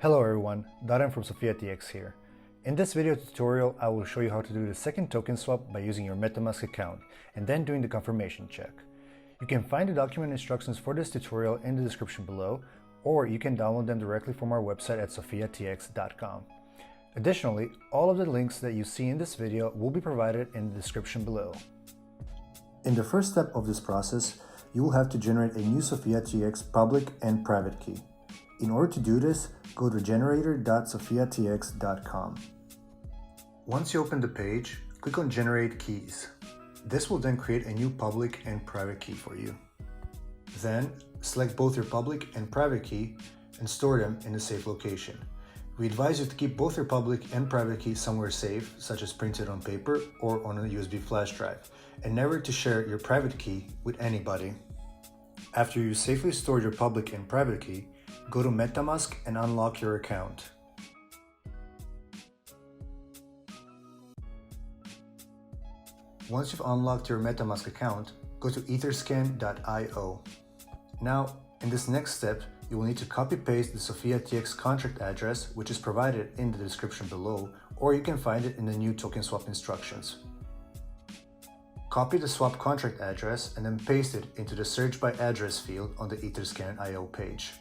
Hello everyone, Darren from SophiaTX here. In this video tutorial, I will show you how to do the second token swap by using your MetaMask account and then doing the confirmation check. You can find the document instructions for this tutorial in the description below, or you can download them directly from our website at SophiaTX.com. Additionally, all of the links that you see in this video will be provided in the description below. In the first step of this process, you will have to generate a new SophiaTX public and private key. In order to do this, go to generator.sophiatx.com. Once you open the page, click on Generate Keys. This will then create a new public and private key for you. Then, select both your public and private key and store them in a safe location. We advise you to keep both your public and private key somewhere safe, such as printed on paper or on a USB flash drive, and never to share your private key with anybody. After you safely stored your public and private key, go to MetaMask and unlock your account. Once you've unlocked your MetaMask account, go to Etherscan.io. Now, in this next step, you will need to copy-paste the SophiaTX Contract address, which is provided in the description below, or you can find it in the new token swap instructions. Copy the swap contract address and then paste it into the Search by Address field on the Etherscan.io page.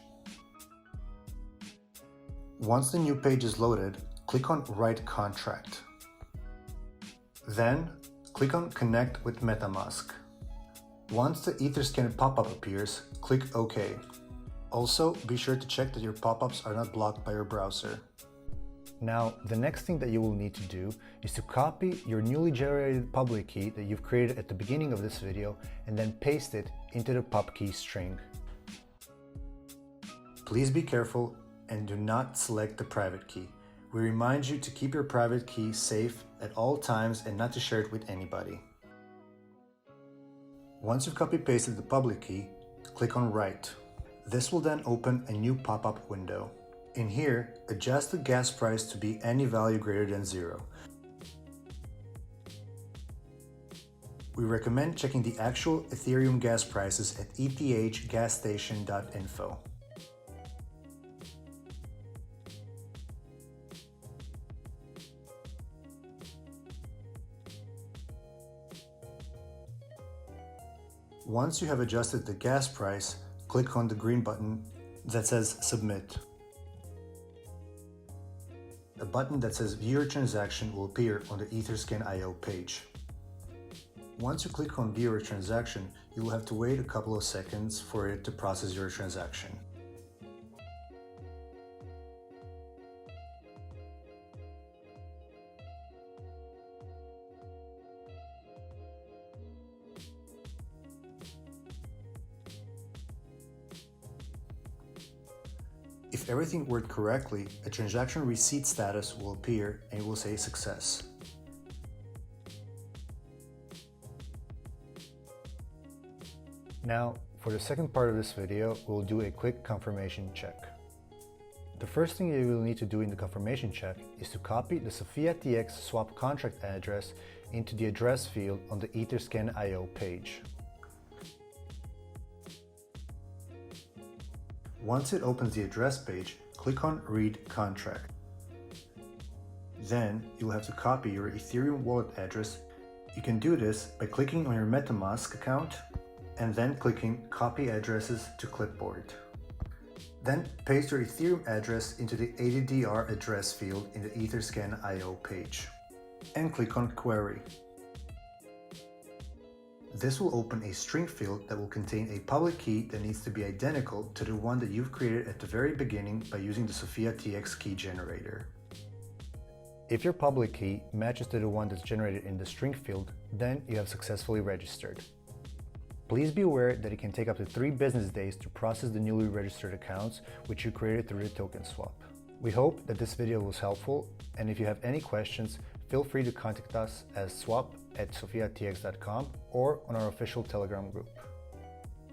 Once the new page is loaded, click on Write Contract. Then, click on Connect with MetaMask. Once the Etherscan pop-up appears, click OK. Also, be sure to check that your pop-ups are not blocked by your browser. Now, the next thing that you will need to do is to copy your newly generated public key that you've created at the beginning of this video and then paste it into the pub key string. Please be careful and do not select the private key. We remind you to keep your private key safe at all times and not to share it with anybody. Once you've copy-pasted the public key, click on Write. This will then open a new pop-up window. In here, adjust the gas price to be any value greater than 0. We recommend checking the actual Ethereum gas prices at ethgasstation.info. Once you have adjusted the gas price, click on the green button that says Submit. A button that says View Your Transaction will appear on the Etherscan.io page. Once you click on View Your Transaction, you will have to wait a couple of seconds for it to process your transaction. If everything worked correctly, a transaction receipt status will appear and it will say Success. Now, for the second part of this video, we'll do a quick confirmation check. The first thing you will need to do in the confirmation check is to copy the SophiaTX swap contract address into the address field on the Etherscan.io page. Once it opens the address page, click on Read Contract. Then, you'll have to copy your Ethereum wallet address. You can do this by clicking on your MetaMask account and then clicking Copy Addresses to Clipboard. Then, paste your Ethereum address into the ADDR address field in the Etherscan.io page and click on Query. This will open a string field that will contain a public key that needs to be identical to the one that you've created at the very beginning by using the SophiaTX Key Generator. If your public key matches to the one that's generated in the string field, then you have successfully registered. Please be aware that it can take up to 3 business days to process the newly registered accounts which you created through the token swap. We hope that this video was helpful, and if you have any questions, feel free to contact us at swap@sophiatx.com or on our official Telegram group.